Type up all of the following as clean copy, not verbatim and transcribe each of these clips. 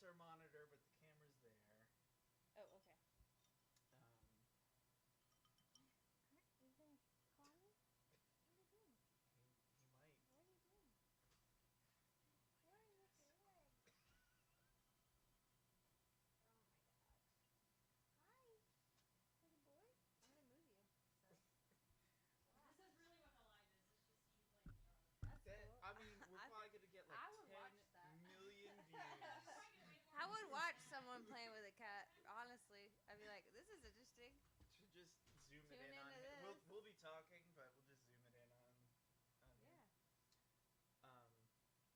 that's our monitor, but the camera's there. Oh, okay. Um, Are you gonna call me? What are you doing? he might. What are you doing? What are you doing? Oh my gosh. Hi, little boy. I'm gonna move you. So. This is really what the live is. It's just you playing the yard. That's That, cool. I mean, we're probably gonna get like I would 10 watch that. million You're views. probably gonna wait for I it would to watch show. someone playing with a cat. Honestly, I'd be like, "This is interesting." To just zoom Tune it in on into him. this. We'll be talking, but we'll just zoom it in on him. Yeah.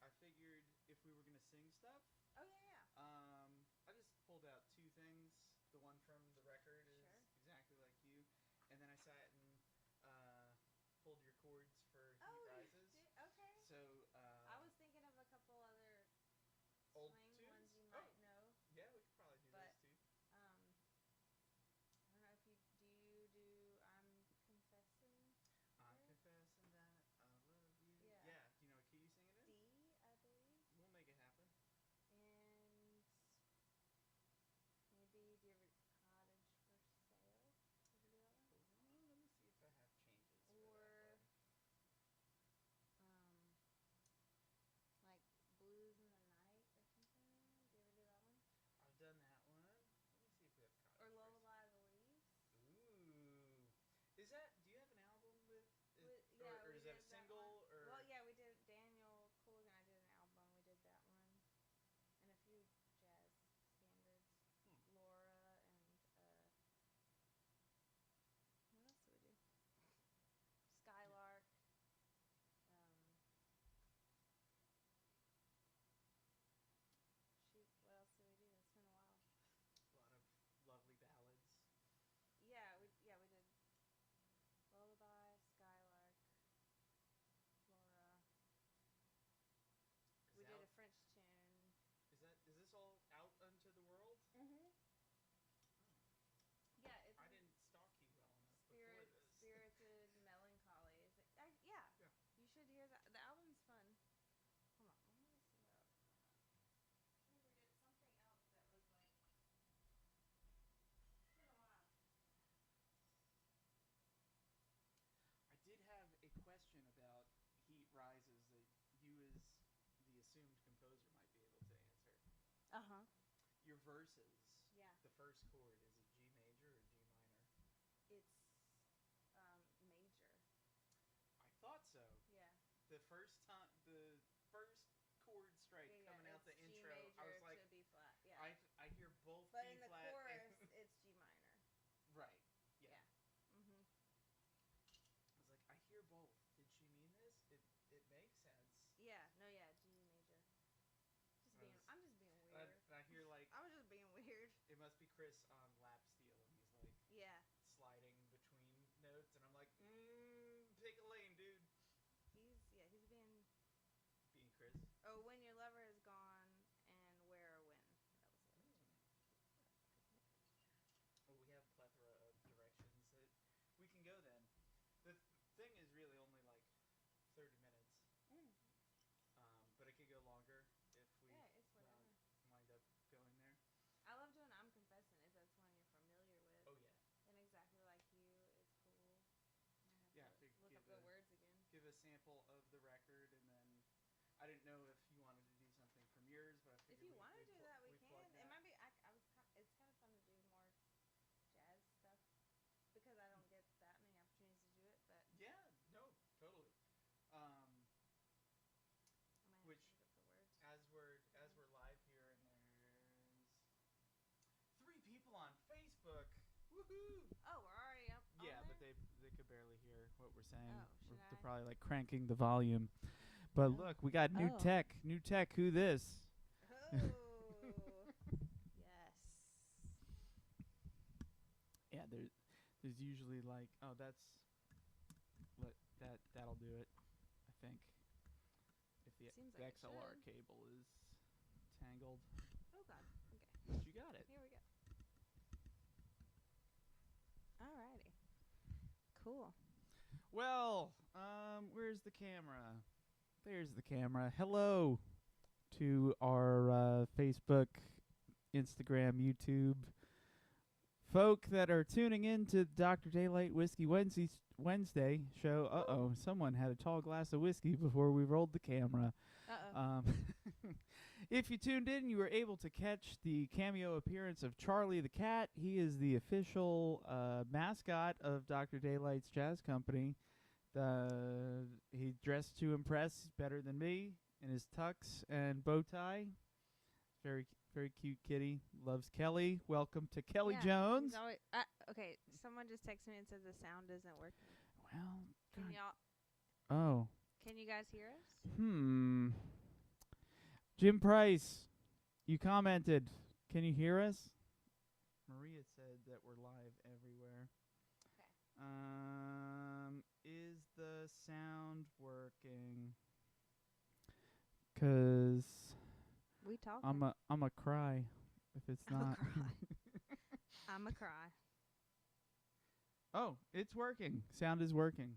I figured if we were gonna sing stuff, Oh yeah. I just pulled out two things. The one from the record is Sure. exactly like you, and then I sat and pulled your chords for Heat Oh, Rises. okay. So I was thinking of a couple other old swing tunes? ones you might know. Yeah, we could probably do But those too. I don't know if you do I'm confessing. I'm Right? confessing that I love you. Yeah. Do you know what key you sing it in? D, I believe. We'll make it happen. And maybe do you ever cottage for sale? Did you do that one? Let me see if I have changes for Or that one. like blues in the night or something. Did you ever do that one? I've done that one. Let me see if we have cottage Or first. lullaby of the leaves. Ooh. Is that, do you have an album with, Yeah, or we is that a did that single? one. Or Well, yeah, we did Daniel Cooley and I did an album. We did that one, and a few jazz standards. Laura and what else do we do? Skylark. Shoot, what else did we do? It's been a while. A lot of lovely ballads. Yeah, we did Lullaby, Skylark, Laura. Is We it did out? a French tune. Is this all out unto the world? Mhm. Yeah, it's I didn't stalk you well enough before Spirit, this. Spirited Melancholy. Is it? Yeah. Yeah. You should hear that. The album's fun. Hold on, let me see what else. I think we did something else that was like. It's been a while. I did have a question about Heat Rises that you, as the assumed composer, might be able to answer. Your verses. Yeah. The first chord, is it G major or G minor? It's major. I thought so. Yeah. The first chord strike coming out the G intro, major I was like, to B flat. Yeah. I hear both but B in the flat. chorus, it's G minor. Right. Yeah. Mhm. I was like, I hear both. Did she mean this? It makes sense. Yeah. No. Yeah. G major. I'm just being weird. I hear like I was just being weird. it must be Chris on lap steel, and he's like sliding between notes, and I'm like, pick a lane, dude. He's being Chris. Oh, When Your Lover Is Gone and Where or When. That was the other two. Well, we have a plethora of directions that we can go then. The thing is really only like 30 minutes. But it could go longer if we it's whatever. wind up going there. I love doing I'm Confessing if that's one you're familiar with. Oh, yeah. And Exactly Like You is cool. Yeah, look up the words again. Give a sample of the record, and then I didn't know if you wanted to do something from yours, but I figured if you want to do that, we can. That. It might be. It's kind of fun to do more jazz stuff because I don't get that many opportunities to do it. But yeah, no, totally. Which, as we're live here, and there's 3 people on Facebook. Woohoo! Oh, we're already up. Yeah, on but there? they could barely hear what we're saying. Oh, They're probably like cranking the volume. But look, we got new tech. New tech. Who this? Oh. Yes. Yeah, there's usually like, oh, that'll do it. I think. If the like XLR cable is tangled. Oh God. Okay. But you got it. Here we go. Alrighty. Cool. Well, where's the camera? There's the camera. Hello to our Facebook Instagram, YouTube. Folk that are tuning in to Dr. Daylight Whiskey Wednesday show. Uh-oh, someone had a tall glass of whiskey before we rolled the camera. Uh-oh. If you tuned in, you were able to catch the cameo appearance of Charlie the Cat. He is the official mascot of Dr. Daylight's Jazz Company. He dressed to impress better than me in his tux and bow tie. Very, very cute kitty. Loves Kelly. Welcome to Kelli Jones. He's always, okay, someone just texted me and said the sound isn't working. Well, Can God. y'all? Can you guys hear us? Jim Price, you commented. Can you hear us? Maria said that we're live everywhere. Okay. Is the sound working? 'Cause we talking. I'm a cry if it's not. I'm a cry. Oh, it's working. Sound is working.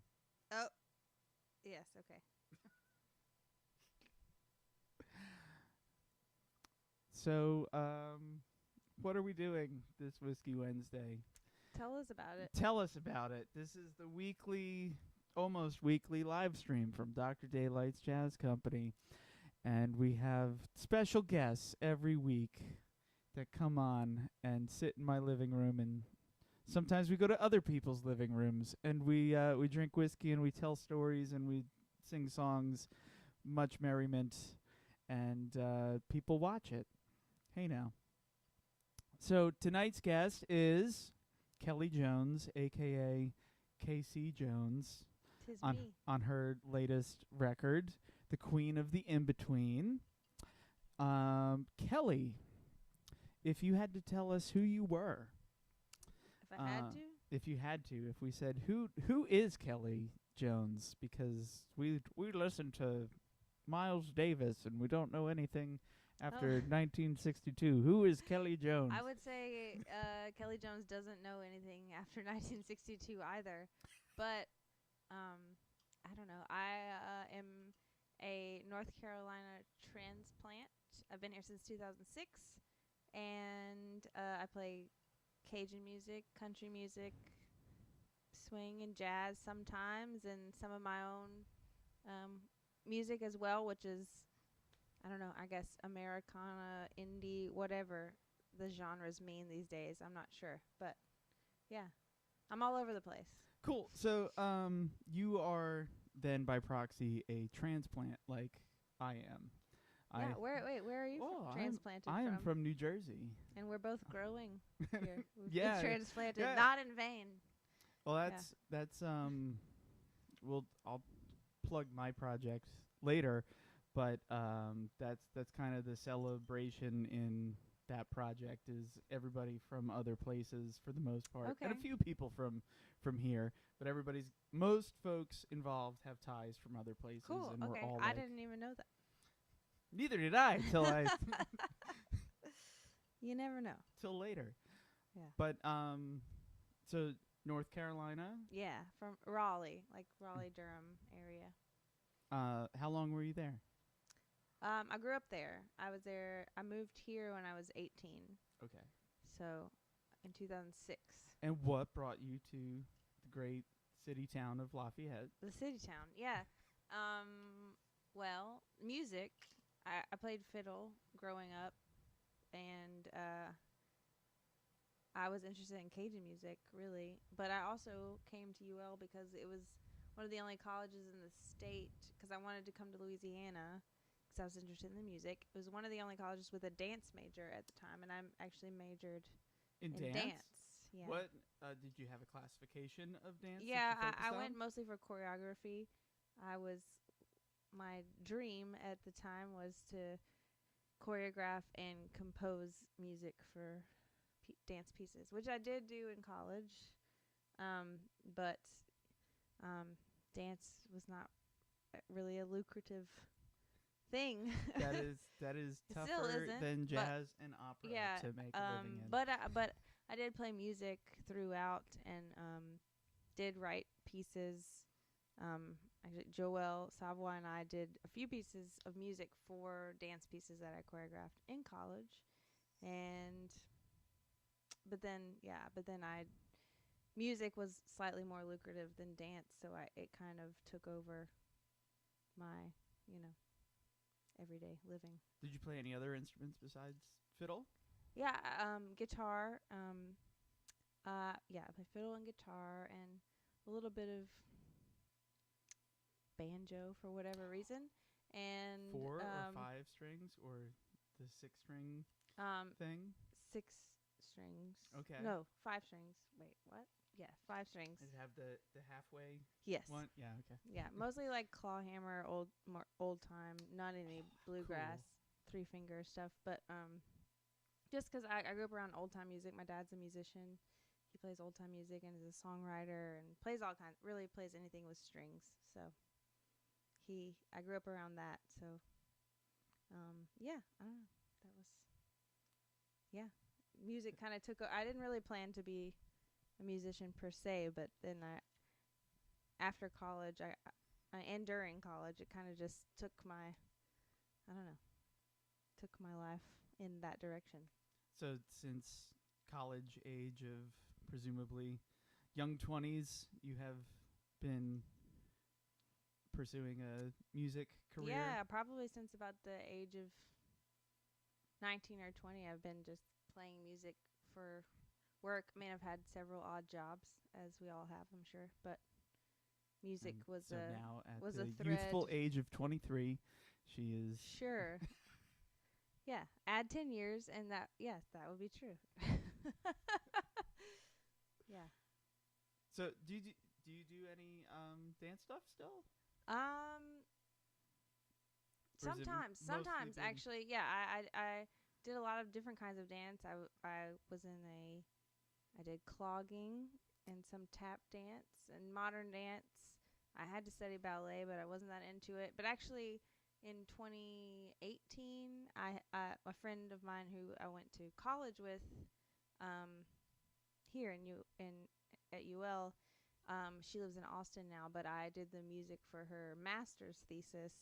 Oh, yes. Okay. So, what are we doing this Whiskey Wednesday? Tell us about it. Tell us about it. This is the almost weekly live stream from Dr. Daylight's Jazz Company. And we have special guests every week that come on and sit in my living room, and sometimes we go to other people's living rooms, and we drink whiskey and we tell stories and we sing songs, much merriment, and people watch it. Hey now. So tonight's guest is Kelli Jones, a.k.a. KC Jones, on her latest record, The Queen of the In-Between. Kelli, if you had to tell us who you were. If I had to? If you had to. If we said, who is Kelli Jones? Because we listen to Miles Davis and we don't know anything after 1962. Who is Kelli Jones? I would say Kelli Jones doesn't know anything after 1962 either. But I don't know. I am a North Carolina transplant. I've been here since 2006. And I play Cajun music, country music, swing and jazz sometimes, and some of my own music as well, which is, I don't know, I guess Americana, indie, whatever the genres mean these days. I'm not sure. But, yeah, I'm all over the place. Cool. So you are then, by proxy, a transplant like I am. Yeah, where are you transplanted from? I am from New Jersey. And we're both growing here. We've Yeah. been transplanted, not in vain. Well, that's I'll plug my project later, but that's kind of the celebration in that project is everybody from other places for the most part, and a few people from here, but most folks involved have ties from other places. Cool. And okay. we're all I didn't even know that. Neither did I till You never know. Till later. Yeah. But so North Carolina? Yeah, from Raleigh, like Raleigh-Durham area. How long were you there? I grew up there. I moved here when I was 18. Okay. So, in 2006. And what brought you to the great city town of Lafayette? The city town, yeah. Well, music. I played fiddle growing up, and I was interested in Cajun music, really. But I also came to UL because it was one of the only colleges in the state, because I wanted to come to Louisiana because I was interested in the music. It was one of the only colleges with a dance major at the time, and I actually majored in dance. Yeah. What did you have a classification of dance? Yeah, I went mostly for choreography. My dream at the time was to choreograph and compose music for dance pieces, which I did do in college. But dance was not really a lucrative thing. that is tougher than jazz and opera to make a living in. But I did play music throughout and did write pieces. Actually, Joelle Savoy and I did a few pieces of music for dance pieces that I choreographed in college. And but then music was slightly more lucrative than dance, so it kind of took over my, everyday living. Did you play any other instruments besides fiddle? Yeah, guitar. I play fiddle and guitar and a little bit of banjo for whatever reason. And 4 or 5 strings or the 6-string thing? 6 strings. Okay. No, 5 strings. Wait, what? Yeah, 5 strings. Does it have the halfway Yes. one? Yeah, okay. Yeah, mostly like claw hammer, more old time, not any bluegrass, 3-finger stuff. But just 'cause I grew up around old time music. My dad's a musician. He plays old time music and is a songwriter and plays all kinds. Really plays anything with strings. So I grew up around that. So yeah, I don't know. That was music kind of took. I didn't really plan to be a musician per se, but then after college, and during college, it kind of just took my life in that direction. So since college age of presumably young 20s, you have been pursuing a music career? Yeah, probably since about the age of 19 or 20, I've been just playing music for work. I mean, I've had several odd jobs, as we all have, I'm sure, but music was now at was the a thread. youthful age of 23, she is Sure. Yeah, add 10 years, and that would be true. Yeah. So do you do any dance stuff still? Sometimes actually, yeah. I did a lot of different kinds of dance. I did clogging and some tap dance and modern dance. I had to study ballet, but I wasn't that into it. But actually, in 2018, a friend of mine who I went to college with, here at UL, she lives in Austin now. But I did the music for her master's thesis,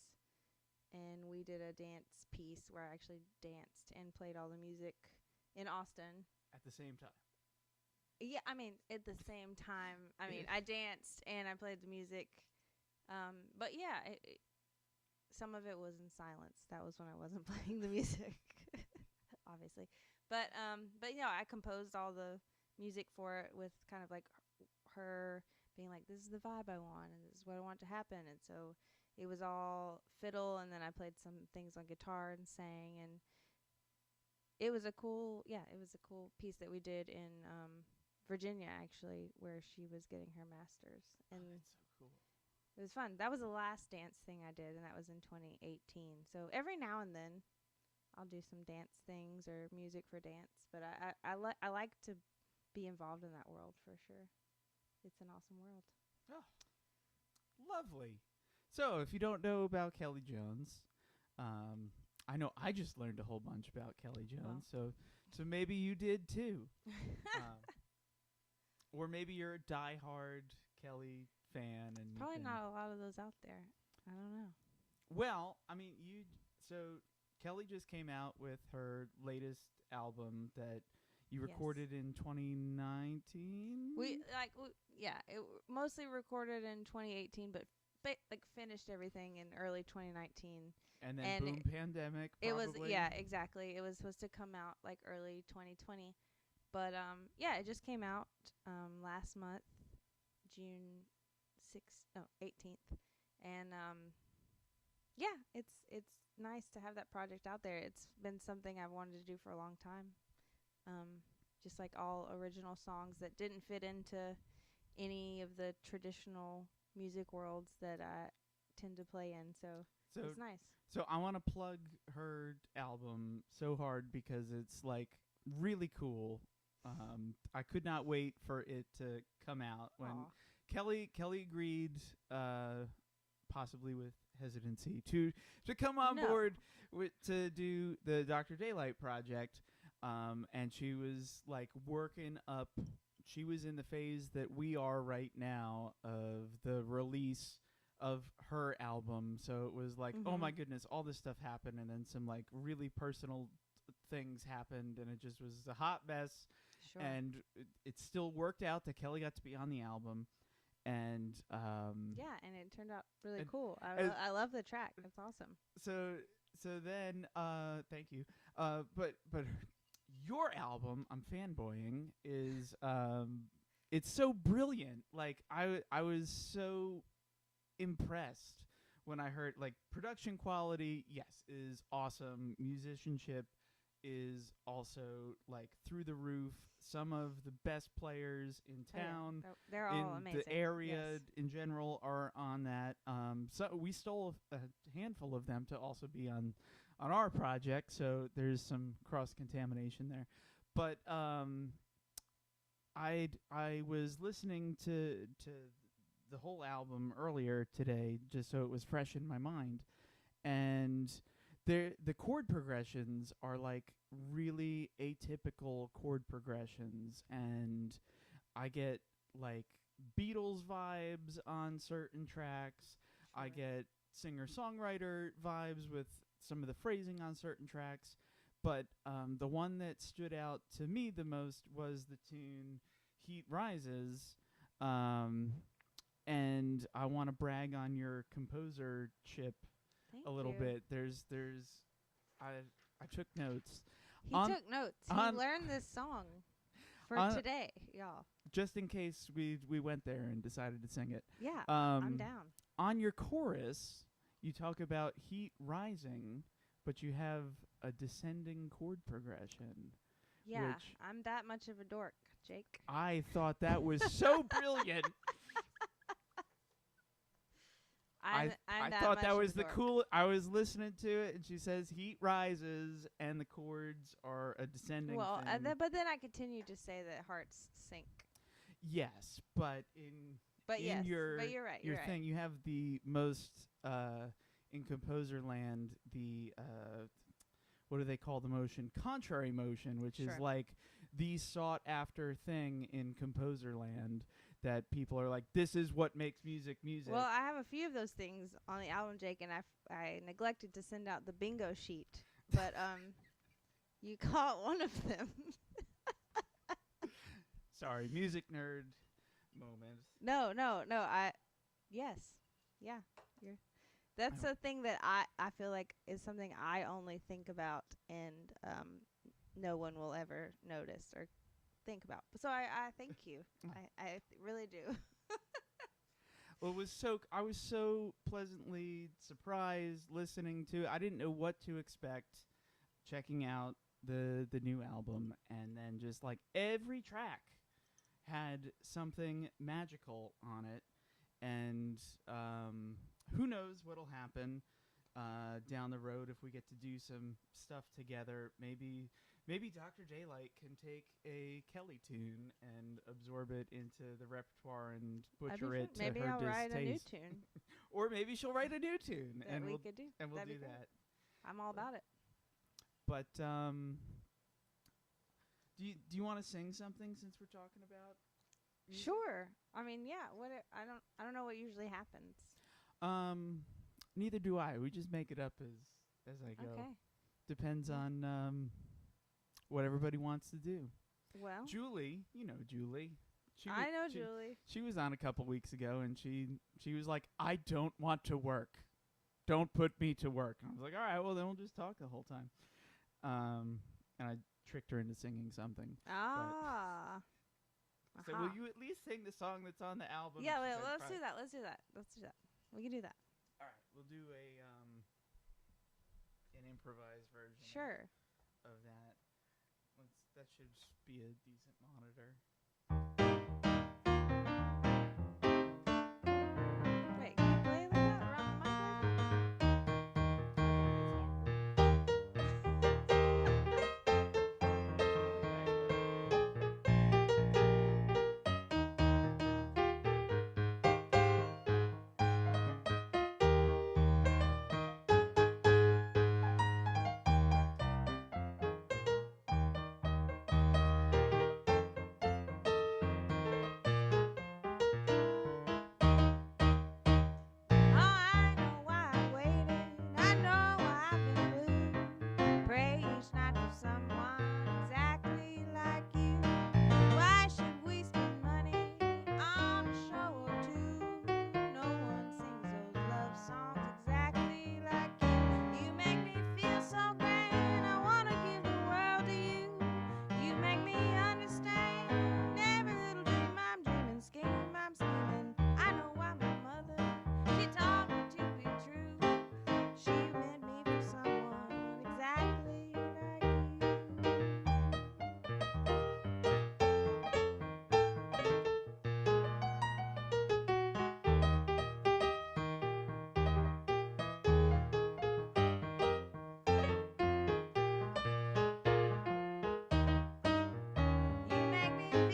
and we did a dance piece where I actually danced and played all the music in Austin at the same time. Yeah, I mean, at the same time. I mean, I danced and I played the music. But yeah, some of it was in silence. That was when I wasn't playing the music, obviously. But I composed all the music for it with kind of like her being like, this is the vibe I want and this is what I want to happen. And so it was all fiddle, and then I played some things on guitar and sang, and it was a cool piece that we did in Virginia, actually, where she was getting her master's. And that's so cool. It was fun. That was the last dance thing I did, and that was in 2018. So every now and then I'll do some dance things or music for dance, but I like to be involved in that world for sure. It's an awesome world. Oh, lovely. So if you don't know about Kelli Jones, I know I just learned a whole bunch about Kelli Jones, so maybe you did too. Or maybe you're a diehard Kelli fan, and probably not a lot of those out there. I don't know. Well, I mean, Kelli just came out with her latest album that you recorded in 2019. It mostly recorded in 2018, but finished everything in early 2019. And then boom, pandemic. Probably. It was exactly. It was supposed to come out like early 2020. But it just came out last month, June 18th, and it's nice to have that project out there. It's been something I've wanted to do for a long time. Just like all original songs that didn't fit into any of the traditional music worlds that I tend to play in. So it's nice. So I want to plug her album so hard because it's like really cool. I could not wait for it to come out. When Kelli agreed, possibly with hesitancy, to come on board to do the Dr. Daylight project, and she was like working up. She was in the phase that we are right now of the release of her album. So it was like, oh my goodness, all this stuff happened, and then some like really personal things happened, and it just was a hot mess. Sure. And it still worked out that Kelli got to be on the album. And yeah, and it turned out really and- cool. and- I love the track. It's awesome. so then thank you. But your album, I'm fanboying, is it's so brilliant. Like I was so impressed when I heard, like, production quality, yes, is awesome. Musicianship is also like through the roof. Some of the best players in town, They're all in amazing. the area Yes. in general, are on that. So we stole a handful of them to also be on our project. So there's some cross contamination there. But I was listening to the whole album earlier today, just so it was fresh in my mind, and the chord progressions are like really atypical chord progressions, and I get like Beatles vibes on certain tracks. I get singer-songwriter vibes with some of the phrasing on certain tracks. But the one that stood out to me the most was the tune Heat Rises. And I want to brag on your composership Thank a little you. bit. I took notes. He On- took notes. He on- learned this song for on- today, y'all. Just in case we went there and decided to sing it. Yeah, I'm down. On your chorus, you talk about heat rising, but you have a descending chord progression. Yeah, which- I'm that much of a dork, Jake. I thought that was so brilliant. I'm I that thought much that of was a the dork. cool. I was listening to it, and she says heat rises, and the chords are a descending Well, thing. but then I continue to say that hearts sink. Yes, but in But in yes, your but you're right. your You're right. thing, you have the most in composer land, the what do they call the motion? Contrary motion, which is Sure. like the sought after thing in composer land, that people are like, this is what makes music music. Well, I have a few of those things on the album, Jake, and I neglected to send out the bingo sheet, but you caught one of them. Sorry, music nerd moment. No. Yes, yeah. That's a thing that I feel like is something I only think about, and no one will ever notice or think about. So I thank you. I really do. Well, I was so pleasantly surprised listening to. I didn't know what to expect checking out the new album, and then just like every track had something magical on it, and who knows what'll happen down the road if we get to do some stuff together. Maybe Dr. Daylight can take a Kelli tune and absorb it into the repertoire and butcher it to Maybe her I'll write a new distaste. tune Or maybe she'll write a new tune, that and we we'll could do. and we'll That'd do be cool. that. I'm all about it. But do you want to sing something since we're talking about music? Sure. I mean, yeah. I don't know what usually happens. Neither do I. We just make it up as I go. Okay. Depends on what everybody wants to do. Well, Julie, you know Julie. I know Julie. She was on a couple weeks ago, and she was like, "I don't want to work. Don't put me to work." And I was like, "All right, well then we'll just talk the whole time." And I tricked her into singing something. Ah. So will you at least sing the song that's on the album? Yeah, She wait, said, let's "Fine." do that. Let's do that. We can do that. All right, we'll do an improvised version. Sure. Of that. That should be a decent monitor. Wait, can you play it like that around the mic?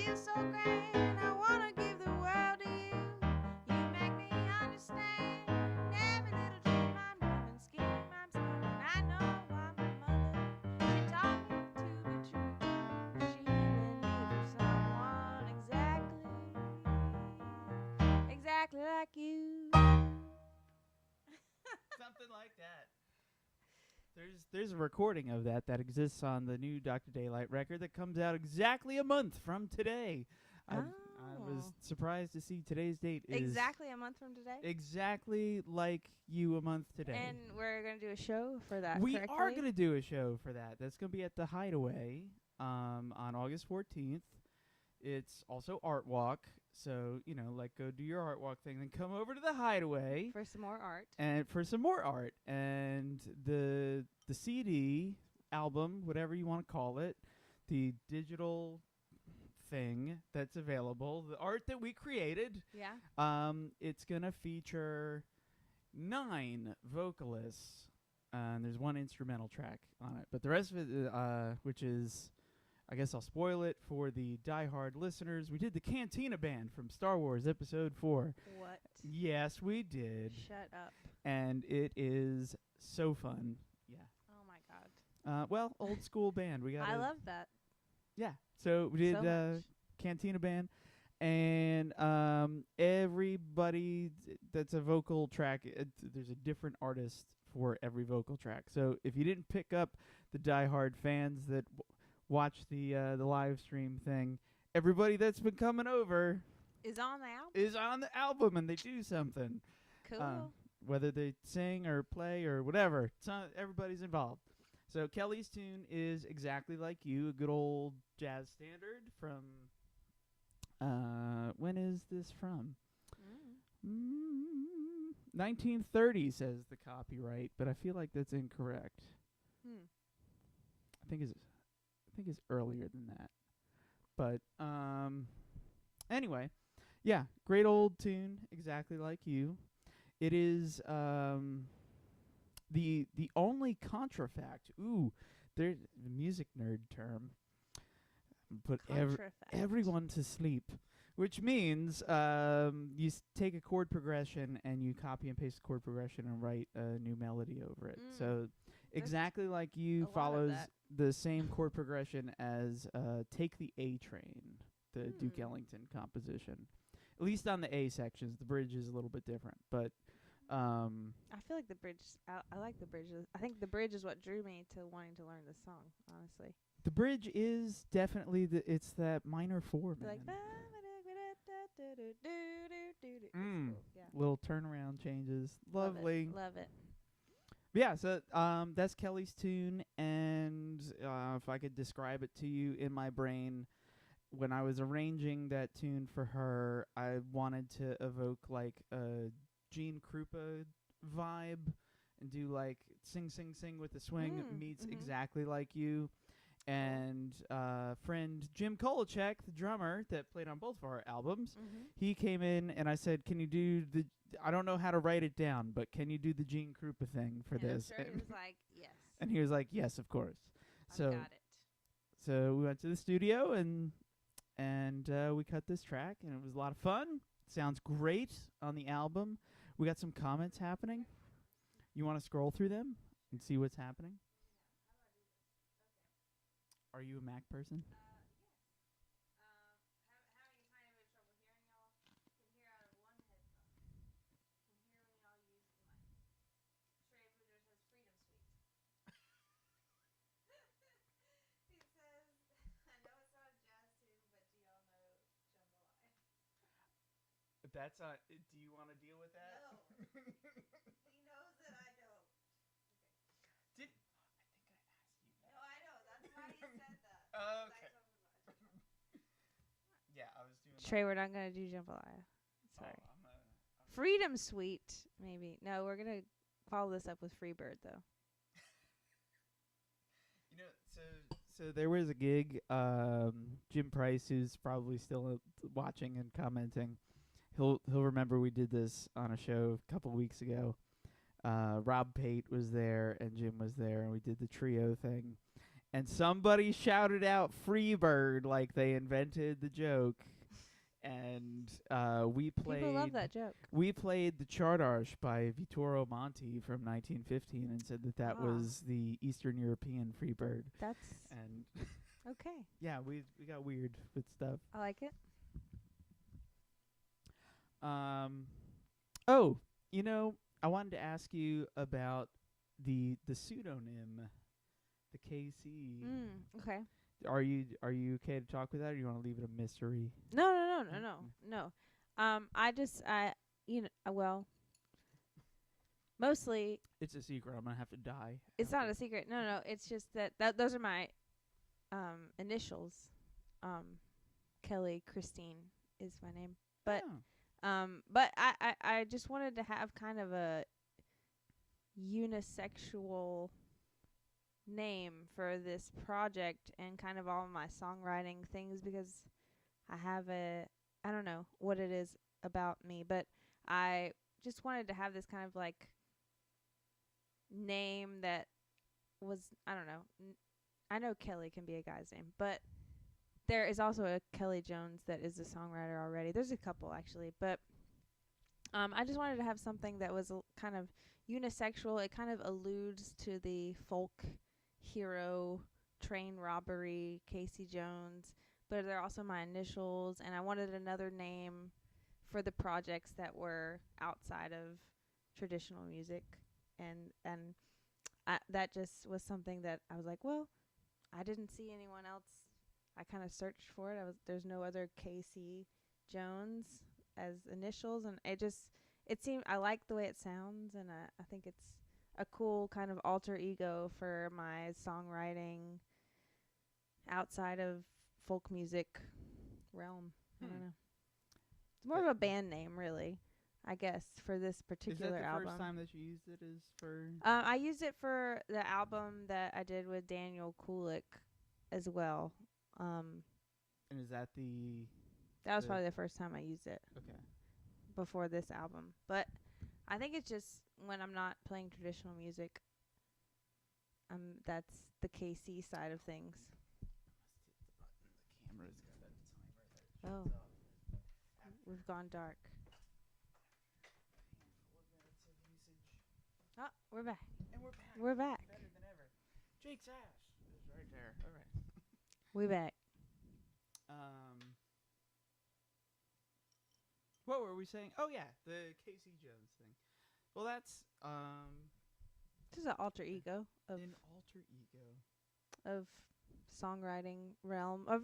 feel so grand. I wanna give the world to you. You make me understand every little dream I'm dreaming, scheme I'm scheming. I know why my mother, she taught me to be true. She made me for someone exactly like you. Something like that. There's a recording of that exists on the new Dr. Daylight record that comes out exactly a month from today. I was surprised to see today's date is exactly a month from today. Exactly like you a month today. And we're gonna do a show for that. We correctly? are gonna do a show for that. That's gonna be at the Hideaway on August 14th. It's also Art Walk. So, go do your Art Walk thing, then come over to the Hideaway. For some more art. And for some more art. And the CD, album, whatever you want to call it, the digital thing that's available, the art that we created. Yeah. It's going to feature 9 vocalists. And there's 1 instrumental track on it. But the rest of it, which is... I guess I'll spoil it for the diehard listeners. We did the Cantina Band from Star Wars Episode 4. What? Yes, we did. Shut up. And it is so fun. Yeah. Oh, my God. Well, old school band. We got. I love that. Yeah. So we did so Cantina Band. And everybody that's a vocal track, there's a different artist for every vocal track. So if you didn't pick up the diehard fans that... watch the live stream thing. Everybody that's been coming over is on the album. And they do something. Cool. Whether they sing or play or whatever, everybody's involved. So Kelly's tune is Exactly Like You, a good old jazz standard from. When is this from? 1930 says the copyright, but I feel like that's incorrect. I think it's earlier than that. But anyway, yeah, great old tune, Exactly Like You. It is the only contrafact. Ooh, there's the music nerd term. Put everyone to sleep, which means you take a chord progression and you copy and paste the chord progression and write a new melody over it. So Exactly Like You follows the same chord progression as Take the A Train, the Duke Ellington composition. At least on the A sections. The bridge is a little bit different. But I feel like the bridge, I like the bridge. I think the bridge is what drew me to wanting to learn this song, honestly. The bridge is definitely, it's that minor 4, man. Like, cool. Little turnaround changes. Lovely. Love it. Yeah, so that's Kelly's tune, and if I could describe it to you in my brain, when I was arranging that tune for her, I wanted to evoke like a Gene Krupa vibe and do like sing, sing, sing with the swing meets Exactly Like You. And friend Jim Kolachek, the drummer that played on both of our albums, he came in and I said, can you do the... I don't know how to write it down, but can you do the Gene Krupa thing for this? I'm sure he was like, yes. And he was like, yes, of course. I got it. So we went to the studio and we cut this track, and it was a lot of fun. Sounds great on the album. We got some comments happening. You want to scroll through them and see what's happening? Are you a Mac person? That's do you want to deal with that? No. He knows that I don't. Okay. No, I know. That's why he said that. Okay. Yeah, I was doing. Trey, we're not gonna do jambalaya. Sorry. I'm Freedom Suite, maybe. No, we're gonna follow this up with Freebird though. So there was a gig. Jim Price, who's probably still watching and commenting. He'll remember we did this on a show a couple weeks ago. Rob Pate was there and Jim was there, and we did the trio thing. and somebody shouted out "Freebird" like they invented the joke. And we played. People love that joke. We played the Chardarsh by Vittore Monti from 1915, and said that was the Eastern European Freebird. That's and okay. Yeah, we got weird with stuff. I like it. Oh, I wanted to ask you about the pseudonym, the KC. Okay. Are you okay to talk with that, or do you want to leave it a mystery? No. Well, mostly it's a secret. I'm gonna have to die. It's not a secret. No. It's just that those are my initials. Kelly Christine is my name, but I just wanted to have kind of a unisexual name for this project and kind of all my songwriting things, because I don't know what it is about me, but I just wanted to have this kind of like name that was, I don't know. I know Kelly can be a guy's name, but there is also a Kelli Jones that is a songwriter already. There's a couple actually, but I just wanted to have something that was kind of unisexual. It kind of alludes to the folk hero train robbery, Casey Jones, but they're also my initials, and I wanted another name for the projects that were outside of traditional music, and that just was something that I was like, well, I didn't see anyone else. I kind of searched for it. There's no other Casey Jones as initials, and it seemed, I like the way it sounds, and I think it's a cool kind of alter ego for my songwriting outside of folk music realm. I don't know. It's more of a band name, really, I guess, for this particular album. Is that the first time that you used it? Is for? I used it for the album that I did with Daniel Kulik as well. And is that that was probably the first time I used it. Okay. Before this album, but I think it's just when I'm not playing traditional music. That's the KC side of things. The camera's got a timer that We've gone dark. Oh, we're back. And we're back. We're back. Better than ever. Jake's ass is right there. All right. We're back. What were we saying? Oh yeah, the Casey Jones thing. Well, that's This is an alter ego of an alter ego of songwriting realm of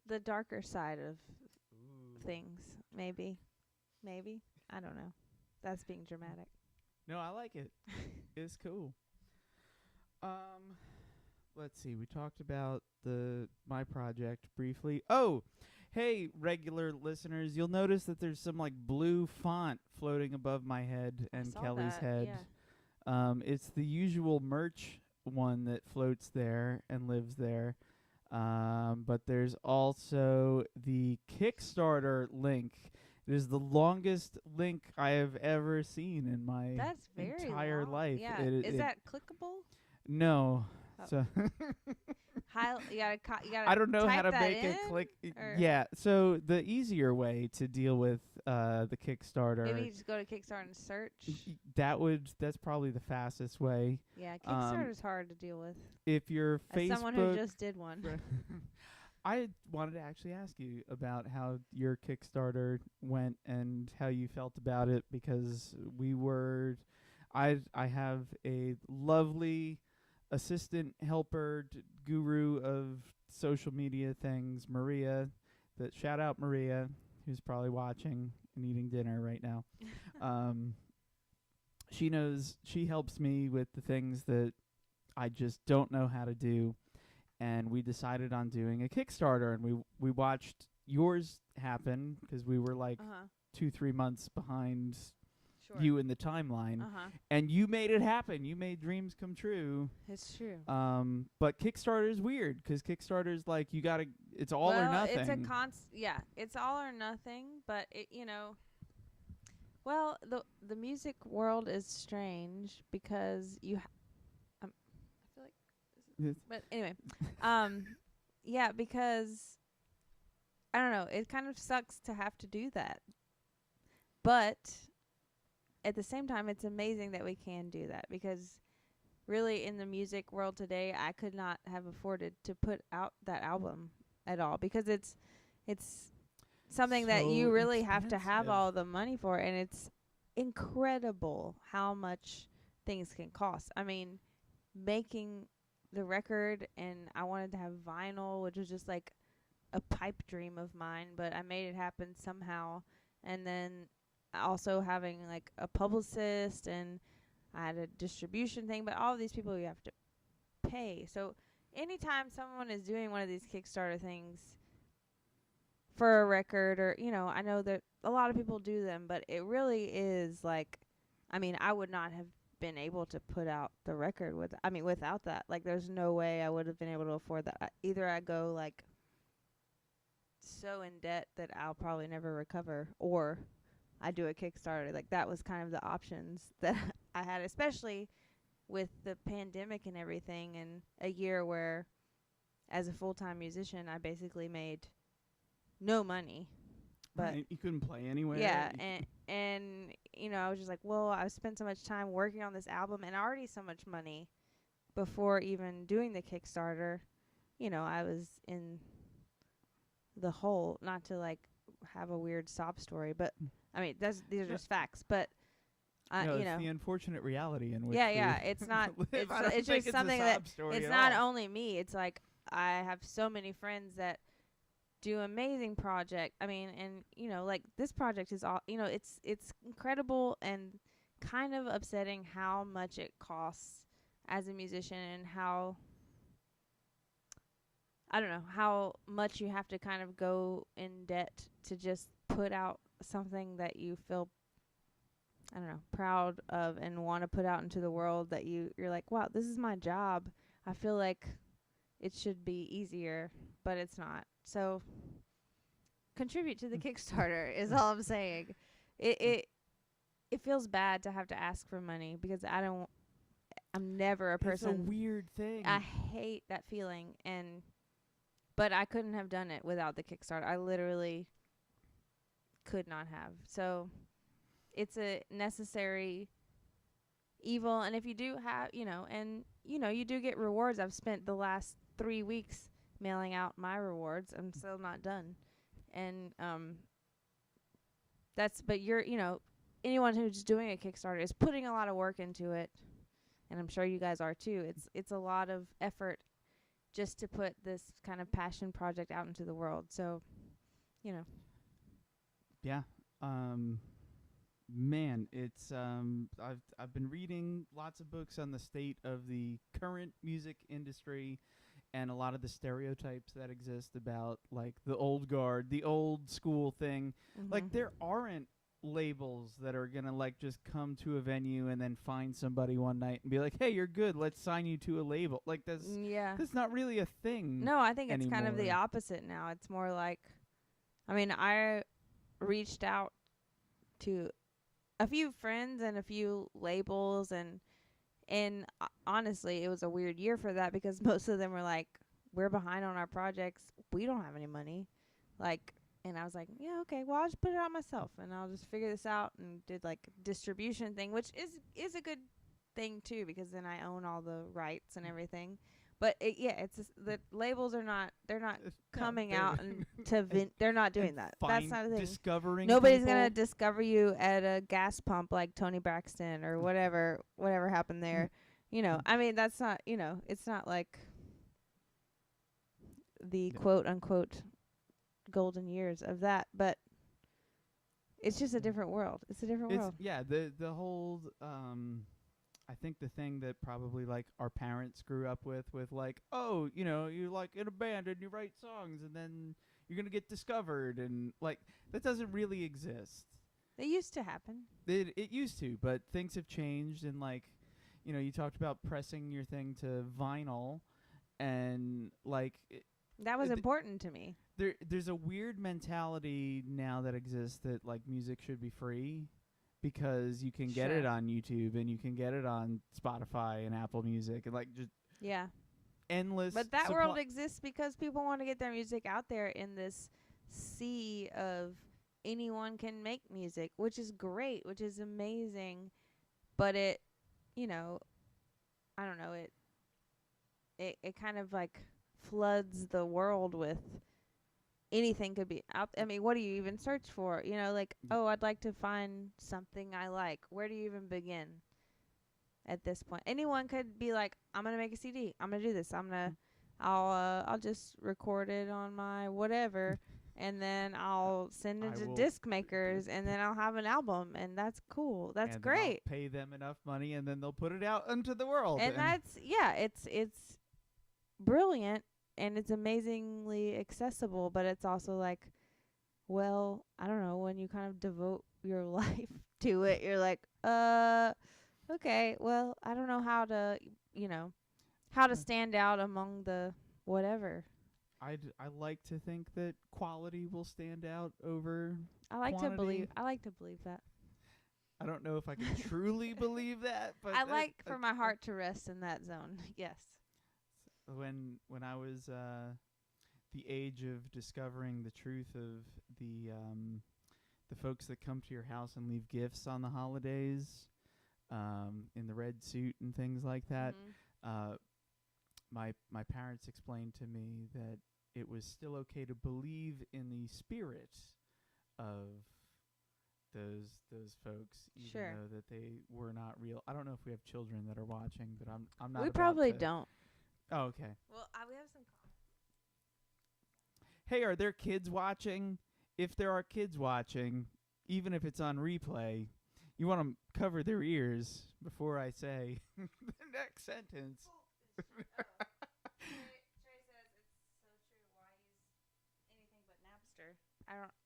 the darker side of things. Maybe I don't know. That's being dramatic. No, I like it. It's cool. Let's see. We talked about my project briefly. Oh, hey, regular listeners, you'll notice that there's some like blue font floating above my head and Kelly's head. Yeah. It's the usual merch one that floats there and lives there. But there's also the Kickstarter link. It is the longest link I have ever seen in my entire life. Yeah. Is that clickable? No. Oh. So you gotta I don't know how to make it click. Yeah. So the easier way to deal with the Kickstarter. Maybe you just go to Kickstarter and search. That's probably the fastest way. Yeah, Kickstarter's hard to deal with. If your Facebook, as someone who just did one. I wanted to actually ask you about how your Kickstarter went and how you felt about it, because I have a lovely assistant helper guru of social media things, Maria. Shout out Maria, who's probably watching and eating dinner right now. She helps me with the things that I just don't know how to do. And we decided on doing a Kickstarter, and we watched yours happen because we were like 2-3 months behind you in the timeline. And you made it happen. You made dreams come true. It's true. But Kickstarter is weird because Kickstarter's like it's all or nothing. It's it's all or nothing. But the music world is strange because I feel like But anyway, yeah, because I don't know, it kind of sucks to have to do that. But at the same time, it's amazing that we can do that, because really in the music world today, I could not have afforded to put out that album at all, because it's something that you So really have to have expensive. all the money for, and it's incredible how much things can cost. I mean, making the record, and I wanted to have vinyl, which was just like a pipe dream of mine, but I made it happen somehow. And then also having like a publicist, and I had a distribution thing, but all of these people you have to pay. So anytime someone is doing one of these Kickstarter things for a record, or, I know that a lot of people do them, but it really is like, I mean, I would not have been able to put out the record without that. Like, there's no way I would have been able to afford that. Either I go like so in debt that I'll probably never recover, or I do a Kickstarter. Like, that was kind of the options that I had, especially with the pandemic and everything, and a year where, as a full-time musician, I basically made no money. But right, you couldn't play anywhere. yeah, and I was just like, well, I've spent so much time working on this album and already so much money before even doing the Kickstarter. I was in the hole. Not to like have a weird sob story, but I mean, these are just facts. But no, it's the unfortunate reality in which it's not. live. I don't It's think just something a that sob story it's at not all. only me. It's like I have so many friends that do amazing project. I mean, and like this project is all. It's incredible and kind of upsetting how much it costs as a musician, and how, I don't know, how much you have to kind of go in debt to just put out something that you feel, I don't know, proud of and want to put out into the world, that you're like, wow, this is my job. I feel like it should be easier, but it's not. So contribute to the Kickstarter is all I'm saying. It feels bad to have to ask for money, because I'm never a person. It's a weird thing. I hate that feeling, but I couldn't have done it without the Kickstarter. I literally could not have. So it's a necessary evil, and if you do have, you do get rewards. I've spent the last 3 weeks mailing out my rewards. I'm still not done. And but anyone who's doing a Kickstarter is putting a lot of work into it, and I'm sure you guys are too. It's a lot of effort just to put this kind of passion project out into the world. So, Yeah. Man, it's I've been reading lots of books on the state of the current music industry, and a lot of the stereotypes that exist about like the old guard, the old school thing. Like, there aren't labels that are gonna like just come to a venue and then find somebody one night and be like, hey, you're good, let's sign you to a label. Like, that's not really a thing. No, I think it's anymore. kind of the opposite now. It's more like, I mean, I reached out to a few friends and a few labels, and honestly, it was a weird year for that, because most of them were like, we're behind on our projects, we don't have any money, like. And I was like, yeah, okay, well, I'll just put it out myself, and I'll just figure this out, and did like a distribution thing, which is a good thing too, because then I own all the rights and everything. But it's just, the labels are not, they're not coming out and they're not doing that. That's not a thing. Discovering Nobody's people. gonna discover you at a gas pump like Tony Braxton or whatever happened there. I mean, that's not, it's not like the quote unquote golden years of that, but it's just a different world. It's a different world. Yeah, the whole I think the thing that probably like our parents grew up with like, oh, you're like in a band and you write songs and then you're gonna get discovered, and like that doesn't really exist. It used to happen. It used to, but things have changed, and like, you talked about pressing your thing to vinyl, and like that was important to me. There's a weird mentality now that exists that like music should be free, because you can get it on YouTube and you can get it on Spotify and Apple Music, and like just endless. But that world exists because people want to get their music out there in this sea of anyone can make music, which is great, which is amazing. But it, you know, I don't know, it kind of like floods the world with anything could be out. I mean, what do you even search for? You know, like, oh, I'd like to find something I like. Where do you even begin at this point? Anyone could be like, I'm going to make a CD. I'm going to do this. I'll just record it on my whatever, and then I'll send it to disc makers, and then I'll have an album, and that's cool. That's and great. Then I'll pay them enough money, and then they'll put it out into the world. And that's, it's brilliant, and it's amazingly accessible, but it's also like, well, I don't know, when you kind of devote your life to it, you're like, okay, well, I don't know how to, how to stand out among the whatever. I like to think that quality will stand out over I like quantity. to believe that. I don't know if I can truly believe that, but I like for my heart to rest in that zone. Yes. When I was the age of discovering the truth of the folks that come to your house and leave gifts on the holidays, in the red suit and things like that, my parents explained to me that it was still okay to believe in the spirit of those folks, even though that they were not real. I don't know if we have children that are watching, but I'm not. We probably don't. Oh, okay. Well, we have some comments. Hey, are there kids watching? If there are kids watching, even if it's on replay, you want to cover their ears before I say the next sentence. Trey says it's so true. Why use anything but Napster?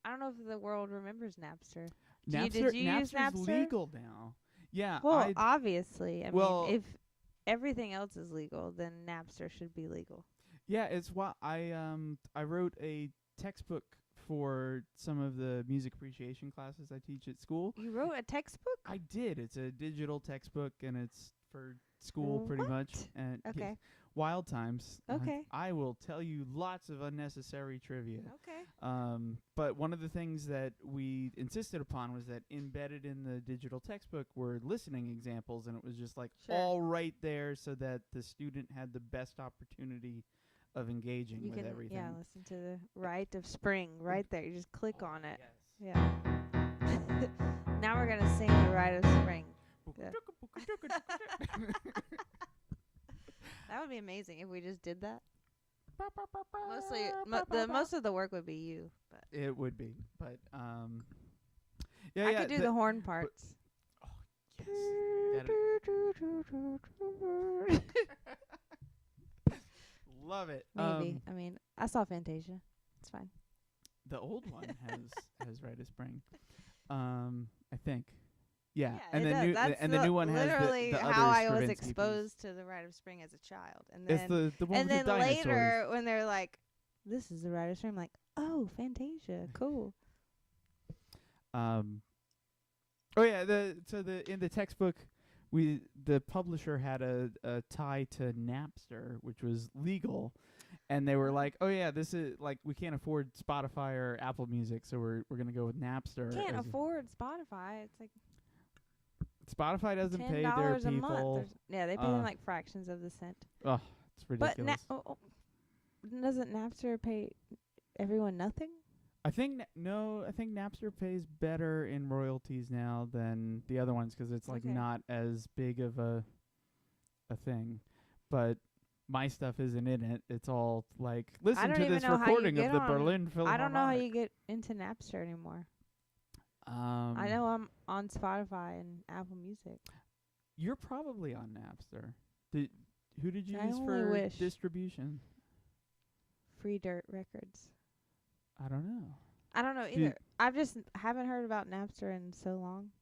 I don't know if the world remembers Napster. Did you use Napster? Napster's legal now. Yeah. Well, obviously. I mean, if everything else is legal, then Napster should be legal. Yeah, it's why I wrote a textbook for some of the music appreciation classes I teach at school. You wrote a textbook? I did. It's a digital textbook, and it's for school pretty much. And okay. Wild times. Okay. I will tell you lots of unnecessary trivia. Okay. But one of the things that we insisted upon was that embedded in the digital textbook were listening examples, and it was just like all right there so that the student had the best opportunity of engaging with everything. Yeah, listen to the Rite of Spring right there. You just click on it. Yes. Yeah. Now we're going to sing the Rite of Spring. Yeah. That would be amazing if we just did that. Mostly, most of the work would be you. But it would be, but I could do the horn parts. Yes. Love it. Maybe. I mean, I saw Fantasia. It's fine. The old one has Rite of Spring. I think. Yeah, and the new one has literally the how I was Stravinsky exposed piece. to the Rite of Spring as a child, and it's then the one and with then the dinosaurs. later when they're like, "This is the Rite of Spring," I'm like, "Oh, Fantasia, cool." Oh yeah, in the textbook, the publisher had a tie to Napster, which was legal, and they were like, "Oh yeah, this is like we can't afford Spotify or Apple Music, so we're gonna go with Napster." Can't afford Spotify. It's like Spotify doesn't pay their $10 a people. month. Yeah, they pay them like fractions of the cent. Oh, it's ridiculous. But doesn't Napster pay everyone nothing? I think Napster pays better in royalties now than the other ones because it's like not as big of a thing. But my stuff isn't in it. It's all like listen to this recording of the Berlin Philharmonic. I don't know how you get into Napster anymore. I know I'm on Spotify and Apple Music. You're probably on Napster. Who did you I use only for wish. distribution? Free Dirt Records. I don't know. I don't know either. I just haven't heard about Napster in so long.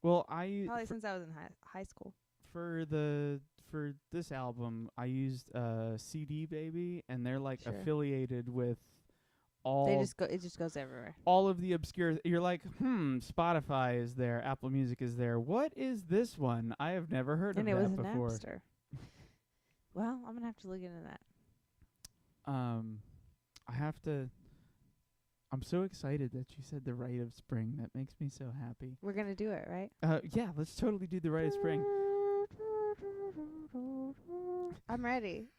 Well, probably since I was in high school. For this album, I used CD Baby, and they're like affiliated with all. It just goes everywhere. All of the obscure. You're like, Spotify is there, Apple Music is there. What is this one? I have never heard of that before. Napster. Well, I'm gonna have to look into that. I have to. I'm so excited that you said the Rite of Spring. That makes me so happy. We're gonna do it, right? Yeah, let's totally do the Rite of Spring. I'm ready.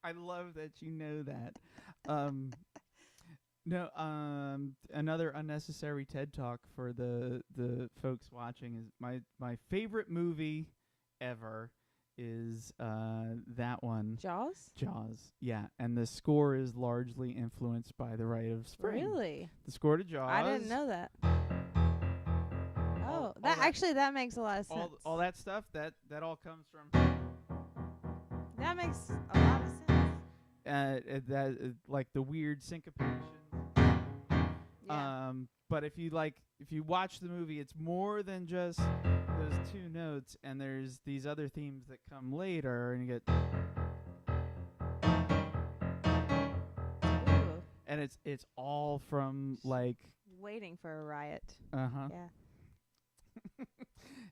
I love that you know that. No, another unnecessary TED Talk for the folks watching is my favorite movie ever is that one. Jaws? Jaws, yeah, and the score is largely influenced by the Rite of Spring. Really? The score to Jaws. I didn't know that. All That makes a lot of sense. all that stuff that all comes from. That makes a lot of sense. Like the weird syncopation. Yeah. But if you watch the movie, it's more than just those two notes, and there's these other themes that come later, and you get. Ooh. And it's all from like. Waiting for a riot. Yeah.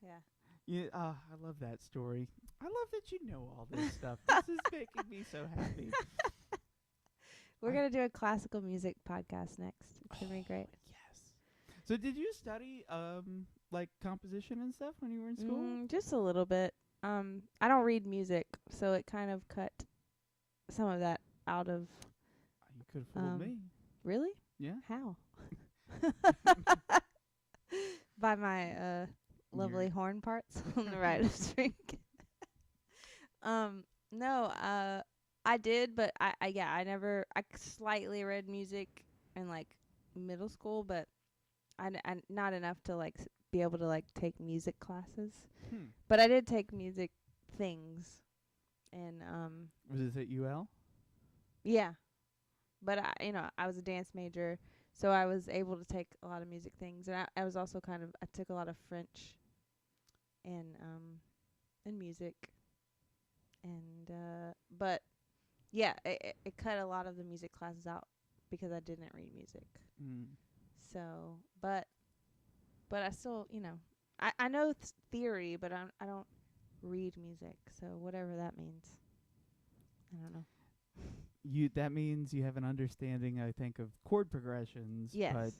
Yeah. Yeah. I love that story. I love that you know all this stuff. This is making me so happy. We're going to do a classical music podcast next. It's going to be great. Yes. So did you study like composition and stuff when you were in school? Just a little bit. I don't read music, so it kind of cut some of that out of. You could have fooled me. Really? Yeah. How? By my lovely horn parts on the Rite of Spring. No, I did, but I slightly read music in like middle school, but I not enough to like be able to like take music classes. But I did take music things, and Was this at UL? yeah. But I was a dance major, so I was able to take a lot of music things, and I was also I took a lot of French and music. And but yeah, it cut a lot of the music classes out because I didn't read music. So, but I still, I know theory, but I don't read music. So whatever that means, I don't know. That means you have an understanding, I think, of chord progressions. Yes. But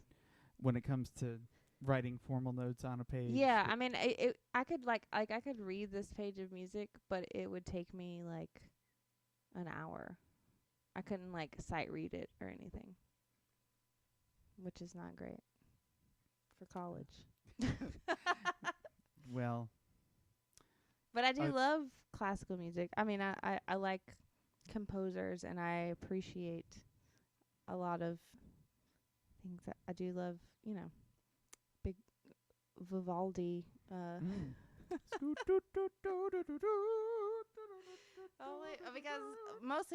when it comes to writing formal notes on a page. Yeah, I mean, I could I could read this page of music, but it would take me like an hour. I couldn't like sight read it or anything, which is not great for college. Well. But I do love classical music. I mean, I like composers, and I appreciate a lot of things. That I do love, big Vivaldi.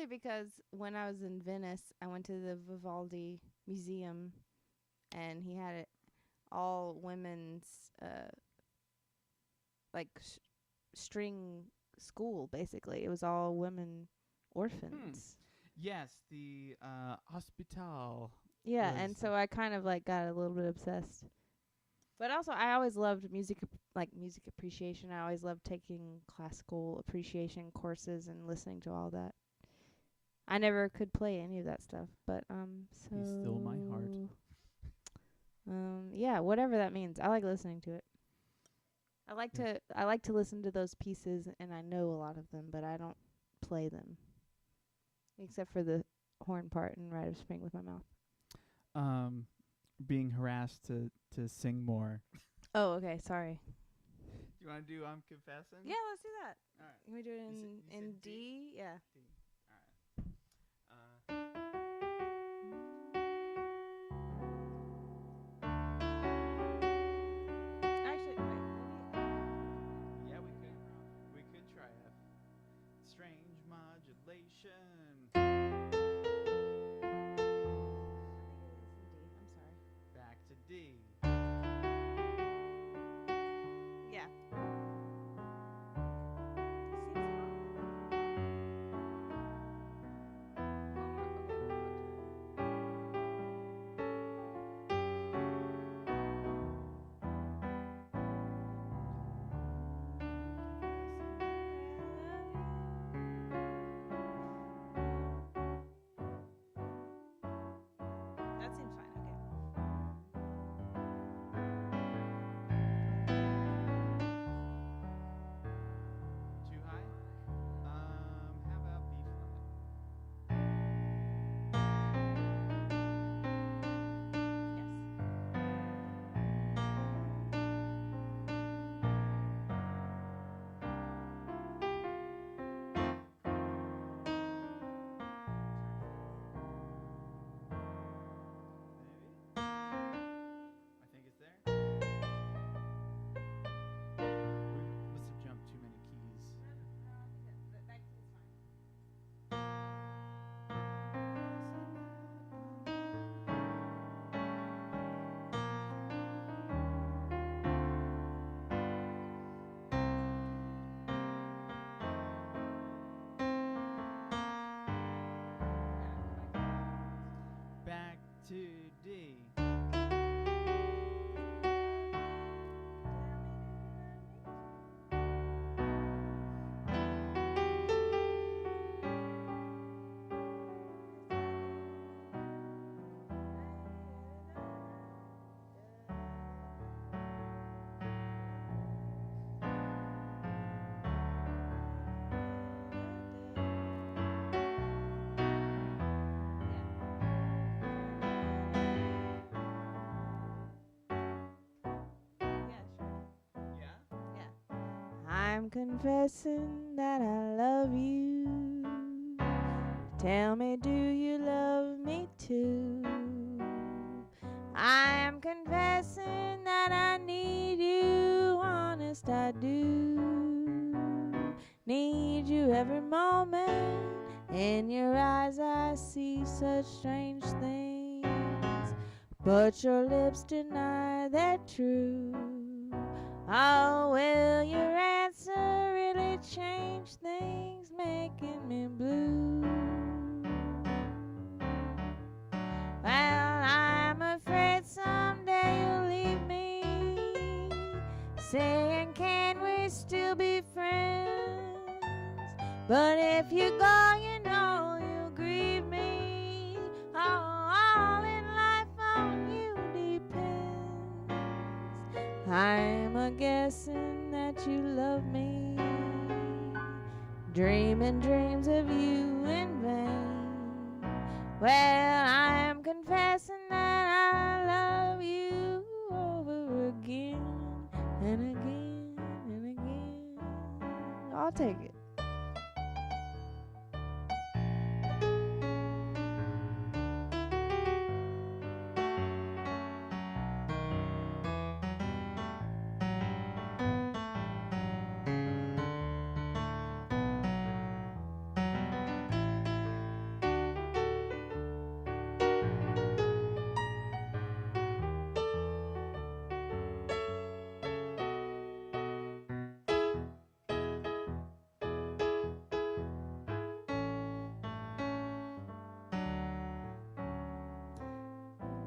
Because when I was in Venice, I went to the Vivaldi Museum, and he had it all women's string school. Basically, it was all women orphans. Yes, the hospital. Yeah, and so I kind of got a little bit obsessed. But also, I always loved music appreciation. I always loved taking classical appreciation courses and listening to all that. I never could play any of that stuff, but so He's still my heart. Yeah, whatever that means. I like listening to it. I like to listen to those pieces, and I know a lot of them, but I don't play them, except for the horn part and Rite of Spring with my mouth. Being harassed to sing more. Oh, okay. Sorry. Do you want to do I'm Confessing? Yeah, let's do that. All right. Can we do it in D? Yeah. D. All right. Actually, wait. Yeah, we could try F. Strange modulation. I'm sorry. Back to D. Yeah. I'm confessing that I love you. Tell me, do you love me too? I'm confessing that I need you, honest I do. Need you every moment. In your eyes I see such strange things, but your lips deny they're true. Oh, will your answer really change things, making me blue? Well, I'm afraid someday you'll leave me, saying, can we still be friends? But if you go, you know you'll grieve me. Oh, all in life on you depends. I'm a guessing that you love me, dreaming dreams of you in vain. Well, I'm confessing that I love you over again and again and again. I'll take it.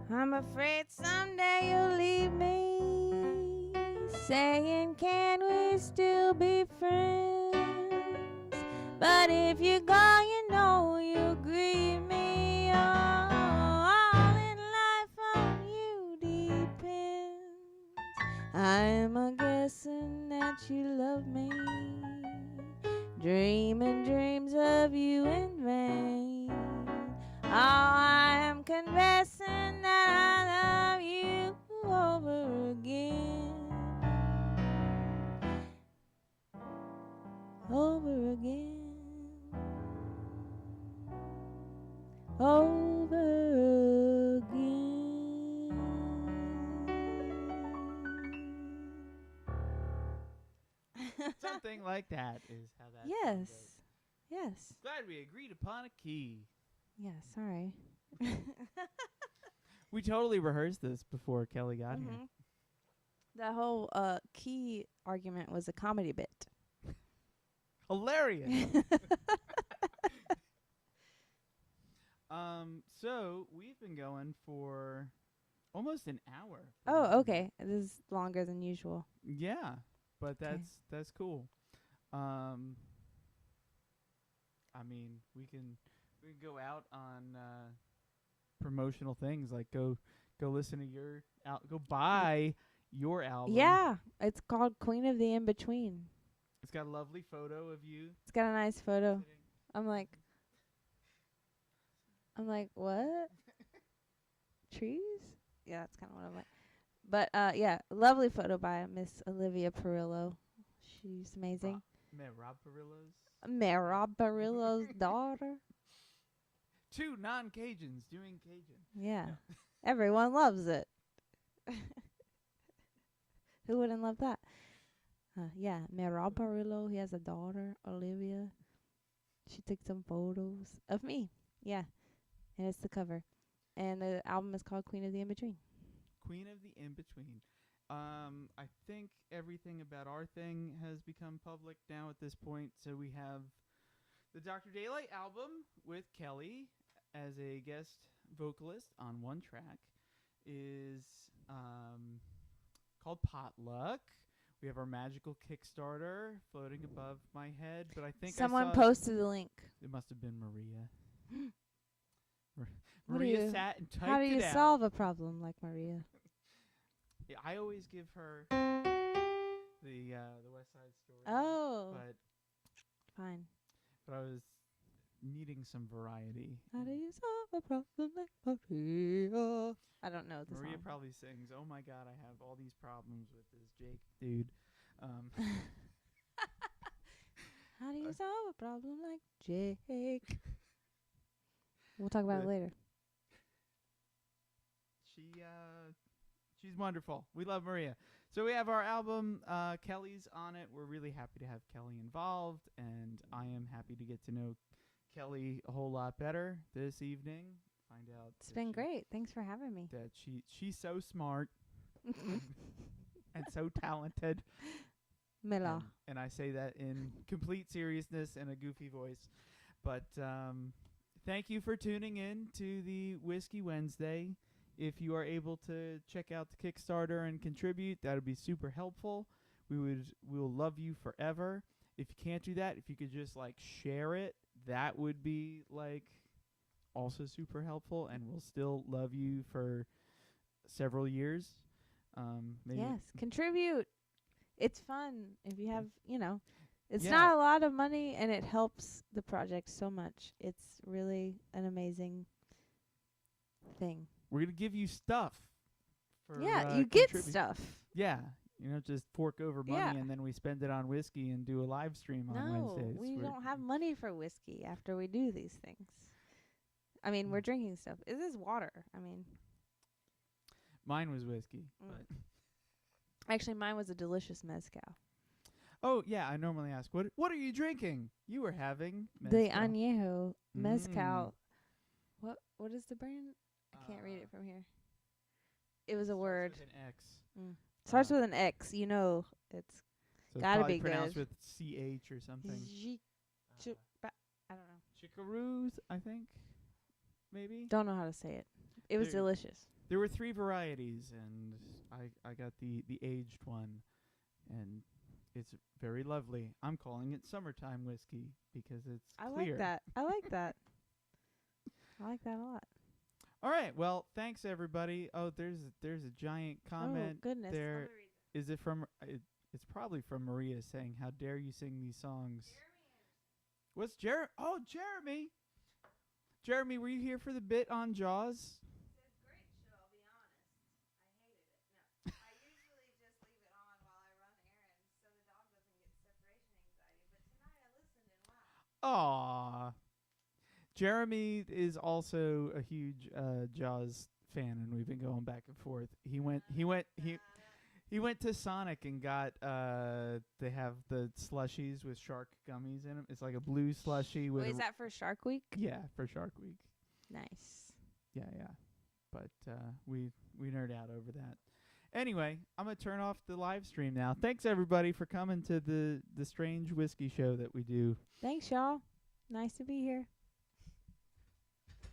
I'm afraid someday you'll leave me, saying, can we still be friends? But if you go, you know you'll grieve me. Oh, all in life on you depends. I'm a guessing that you love me, dreaming dreams of you in vain. Oh, I am confessing that I love you over again. Over again. Over again. Something like that is how that Yes. song goes. Yes. Glad we agreed upon a key. Yeah, sorry. We totally rehearsed this before Kelly got here. The whole key argument was a comedy bit. Hilarious. So we've been going for almost an hour. Oh, okay. This is longer than usual. Yeah, but Okay. that's cool. I mean, we can go out on promotional things, like go listen to your go buy your album. Yeah, it's called Queen of the In-Between. It's got a lovely photo of you. It's got a nice photo. sitting. I'm like, what? Trees? Yeah, that's kind of what I'm like. But yeah, lovely photo by Miss Olivia Perillo. She's amazing. Rob Perillo's. Rob Perillo's daughter. 2 non-Cajuns doing Cajun. Yeah. Everyone loves it. Who wouldn't love that? Yeah, Rob Perillo, he has a daughter, Olivia. She took some photos of me. Yeah. And it's the cover. And the album is called Queen of the In-Between. Queen of the In-Between. I think everything about our thing has become public now at this point. So we have the Dr. Daylight album with Kelly as a guest vocalist on one track is called Potluck. We have our magical Kickstarter floating above my head, but I think Someone I saw posted the link. it must have been Maria. What do Maria you- sat and typed How do you it out. solve a problem like Maria? Yeah, I always give her the West Side Story. Oh, but fine. I was needing some variety. How do you solve a problem like Maria? I don't know the Maria song. probably sings, "Oh my God, I have all these problems with this Jake dude." How do you solve a problem like Jake? We'll talk about it later. She's wonderful. We love Maria. So we have our album. Kelly's on it. We're really happy to have Kelly involved, and I am happy to get to know Kelly a whole lot better this evening. Find out it's been great. Thanks for having me. That she's so smart and so talented. Mela. And I say that in complete seriousness and a goofy voice. But thank you for tuning in to the Whiskey Wednesday. If you are able to check out the Kickstarter and contribute, that would be super helpful. We'll love you forever. If you can't do that, if you could just like share it, that would be like also super helpful, and we'll still love you for several years. Maybe Yes, contribute. It's fun if you have, it's not a lot of money, and it helps the project so much. It's really an amazing thing. We're going to give you stuff. You get stuff. Yeah. Just fork over money and then we spend it on whiskey and do a live stream on Wednesdays. No, we don't have money for whiskey after we do these things. I mean, we're drinking stuff. This is water. I mean. Mine was whiskey. But actually, mine was a delicious mezcal. Oh, yeah. I normally ask, what are you drinking? You were having mezcal. The Añejo mezcal. What is the brand? I can't read it from here. It was a word. With an X. Starts with an X. It's so gotta be pronounced good. with CH or something. I don't know. Chicaroos, I think. Maybe. Don't know how to say it. It was delicious. There were 3 varieties, and I got the aged one, and it's very lovely. I'm calling it summertime whiskey because it's clear. Like that. I like that. I like that a lot. All right. Well, thanks everybody. Oh, there's a giant comment. Oh goodness. There. Is it from? It's probably from Maria saying, "How dare you sing these songs?" What's Jeremy? Oh, Jeremy. Jeremy, were you here for the bit on Jaws? It's a great show, I'll be honest. I hated it. No. I usually just leave it on while I run errands so the dog doesn't get separation anxiety. But tonight I listened and wow. Aww. Jeremy is also a huge Jaws fan, and we've been going back and forth. He went to Sonic and got they have the slushies with shark gummies in them. It's like a blue slushie with. Wait, is that for Shark Week? Yeah, for Shark Week. Nice. Yeah. But we nerd out over that. Anyway, I'm gonna turn off the live stream now. Thanks everybody for coming to the strange whiskey show that we do. Thanks, y'all. Nice to be here.